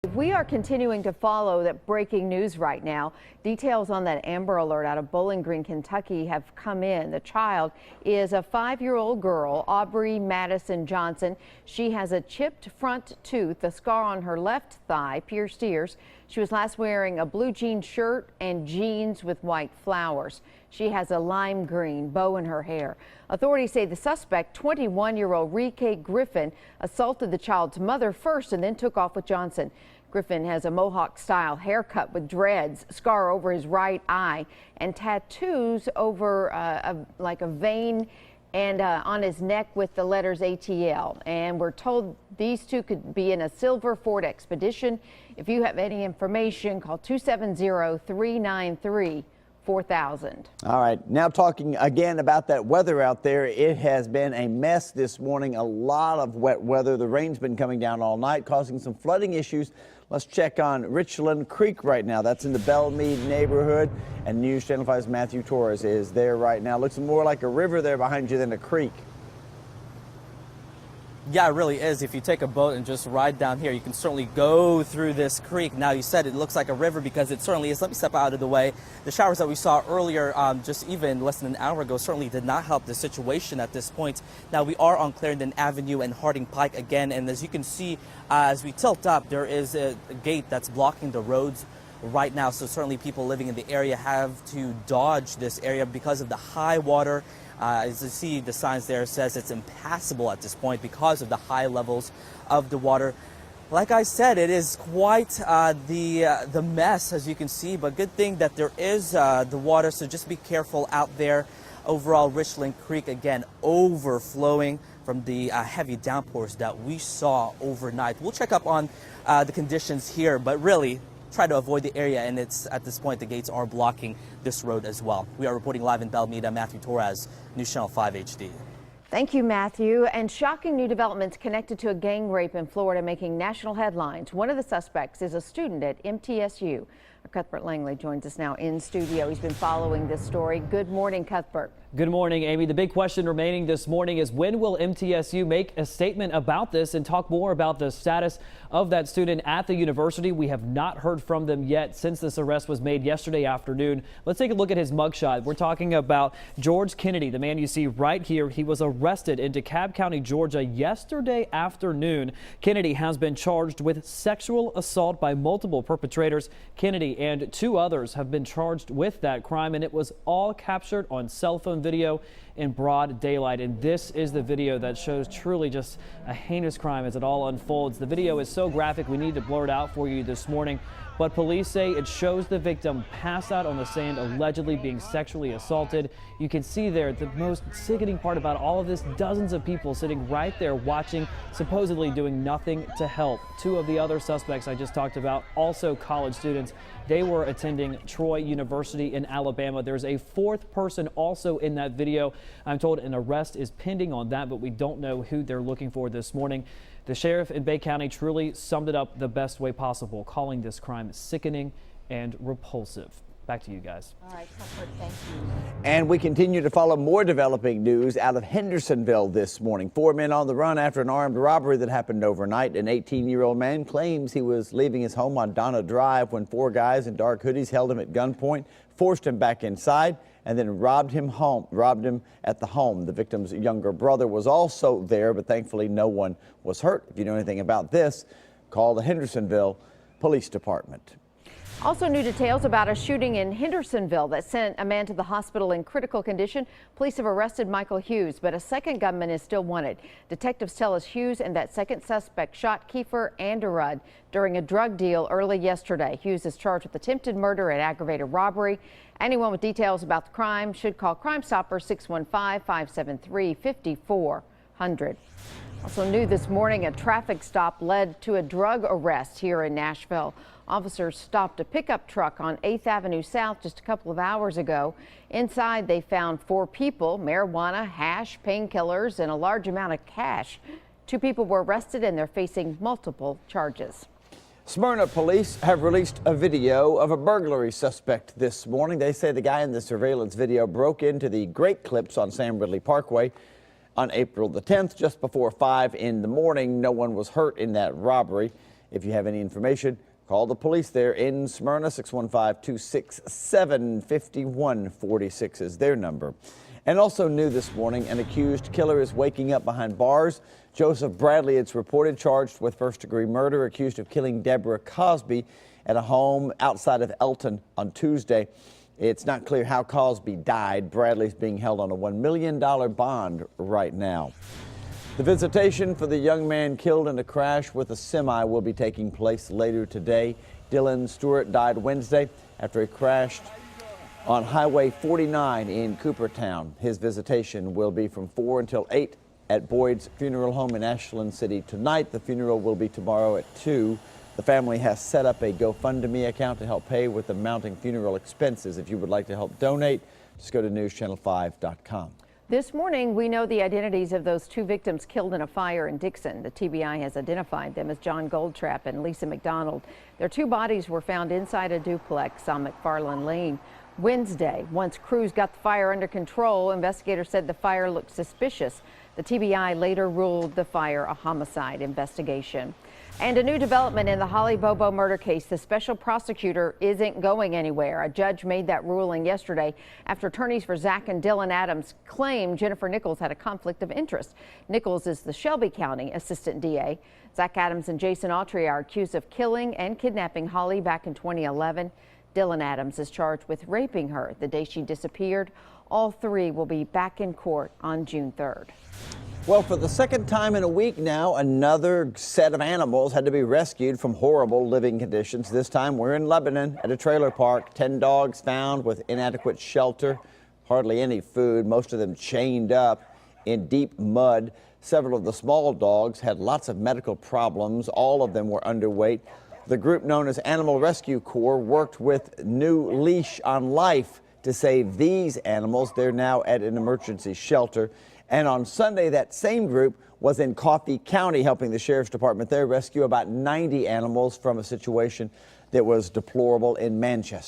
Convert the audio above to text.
We are continuing to follow that breaking news right now. Details on that Amber Alert out of Bowling Green, Kentucky have come in. The child is a 5-year-old girl, Aubrey Madison Johnson. She has a chipped front tooth, a scar on her left thigh, pierced ears. She was last wearing a blue jean shirt and jeans with white flowers. She has a lime green bow in her hair. Authorities say the suspect, 21-year-old Rike Griffin, assaulted the child's mother first and then took off with Johnson. Griffin has a Mohawk-style haircut with dreads, scar over his right eye, and tattoos over like a vein and on his neck with the letters ATL. And we're told these two could be in a silver Ford Expedition. If you have any information, call 270-393-4000. All right, now talking again about that weather out there. It has been a mess this morning. A lot of wet weather. The rain's been coming down all night, causing some flooding issues. Let's check on Richland Creek right now. That's in the Bellmead neighborhood, and News Channel 5's Matthew Torres is there right now. Looks more like a river there behind you than a creek. Yeah, it really is. If you take a boat and just ride down here, you can certainly go through this creek. Now, you said it looks like a river because it certainly is. Let me step out of the way. The showers that we saw earlier, just even less than an hour ago, certainly did not help the situation at this point. Now, we are on Clarendon Avenue and Harding Pike again, and as you can see, as we tilt up, there is a gate that's blocking the roads right now. So certainly people living in the area have to dodge this area because of the high water. As you see, the signs there says it's impassable at this point because of the high levels of the water. Like I said, it is quite the mess, as you can see, but good thing that there is the water, so just be careful out there. Overall, Richland Creek, again, overflowing from the heavy downpours that we saw overnight. We'll check up on the conditions here, but really, try to avoid the area, and it's at this point the gates are blocking this road as well. We are reporting live in Bellmead. Matthew Torres, News Channel 5 HD. Thank you, Matthew. And shocking new developments connected to a gang rape in Florida making national headlines. One of the suspects is a student at MTSU. Cuthbert Langley joins us now in studio. He's been following this story. Good morning, Cuthbert. Good morning, Amy. The big question remaining this morning is when will MTSU make a statement about this and talk more about the status of that student at the university? We have not heard from them yet since this arrest was made yesterday afternoon. Let's take a look at his mugshot. We're talking about George Kennedy, the man you see right here. He was arrested in DeKalb County, Georgia yesterday afternoon. Kennedy has been charged with sexual assault by multiple perpetrators. Kennedy and 2 others have been charged with that crime, and it was all captured on cell phone video in broad daylight. And this is the video that shows truly just a heinous crime as it all unfolds. The video is so graphic we need to blur it out for you this morning, but police say it shows the victim pass out on the sand, allegedly being sexually assaulted. You can see there the most sickening part about all of this, dozens of people sitting right there watching, supposedly doing nothing to help. 2 of the other suspects I just talked about, also college students. They were attending Troy University in Alabama. There's a 4th person also in that video. I'm told an arrest is pending on that, but we don't know who they're looking for this morning. The sheriff in Bay County truly summed it up the best way possible, calling this crime sickening and repulsive. Back to you guys. All right, Cuthbert, thank you. And we continue to follow more developing news out of Hendersonville this morning. 4 men on the run after an armed robbery that happened overnight. An 18-year-old man claims he was leaving his home on Donna Drive when 4 guys in dark hoodies held him at gunpoint, forced him back inside, and then robbed him at the home. The victim's younger brother was also there, but thankfully no one was hurt. If you know anything about this, call the Hendersonville Police Department. Also, new details about a shooting in Hendersonville that sent a man to the hospital in critical condition. Police have arrested Michael Hughes, but a second gunman is still wanted. Detectives tell us Hughes and that second suspect shot Kiefer Anderud during a drug deal early yesterday. Hughes is charged with attempted murder and aggravated robbery. Anyone with details about the crime should call Crime Stoppers 615-573-5400. Also new this morning, a traffic stop led to a drug arrest here in Nashville. Officers stopped a pickup truck on 8th Avenue South just a couple of hours ago. Inside, they found 4 people, marijuana, hash, painkillers, and a large amount of cash. 2 people were arrested and they're facing multiple charges. Smyrna police have released a video of a burglary suspect this morning. They say the guy in the surveillance video broke into the Great Clips on Sam Ridley Parkway on April the 10th, just before 5 in the morning. No one was hurt in that robbery. If you have any information, call the police there in Smyrna. 615-267-5146 is their number. And also new this morning, an accused killer is waking up behind bars. Joseph Bradley, it's reported, charged with first-degree murder, accused of killing Deborah Cosby at a home outside of Elton on Tuesday. It's not clear how Cosby died. Bradley's being held on a $1 million bond right now. The visitation for the young man killed in a crash with a semi will be taking place later today. Dylan Stewart died Wednesday after he crashed on Highway 49 in Coopertown. His visitation will be from 4 until 8 at Boyd's Funeral Home in Ashland City tonight. The funeral will be tomorrow at 2. The family has set up a GoFundMe account to help pay with the mounting funeral expenses. If you would like to help donate, just go to newschannel5.com. This morning, we know the identities of those 2 victims killed in a fire in Dixon. The TBI has identified them as John Goldtrap and Lisa McDonald. Their 2 bodies were found inside a duplex on McFarland Lane Wednesday. Once crews got the fire under control, investigators said the fire looked suspicious. The TBI later ruled the fire a homicide investigation. And a new development in the Holly Bobo murder case. The special prosecutor isn't going anywhere. A judge made that ruling yesterday after attorneys for Zach and Dylan Adams claimed Jennifer Nichols had a conflict of interest. Nichols is the Shelby County Assistant DA. Zach Adams and Jason Autry are accused of killing and kidnapping Holly back in 2011. Dylan Adams is charged with raping her the day she disappeared. All 3 will be back in court on June 3rd. Well, for the second time in a week now, another set of animals had to be rescued from horrible living conditions. This time we're in Lebanon at a trailer park. 10 dogs found with inadequate shelter, hardly any food, most of them chained up in deep mud. Several of the small dogs had lots of medical problems. All of them were underweight. The group known as Animal Rescue Corps worked with New Leash on Life to save these animals. They're now at an emergency shelter. And on Sunday, that same group was in Coffee County helping the sheriff's department there rescue about 90 animals from a situation that was deplorable in Manchester.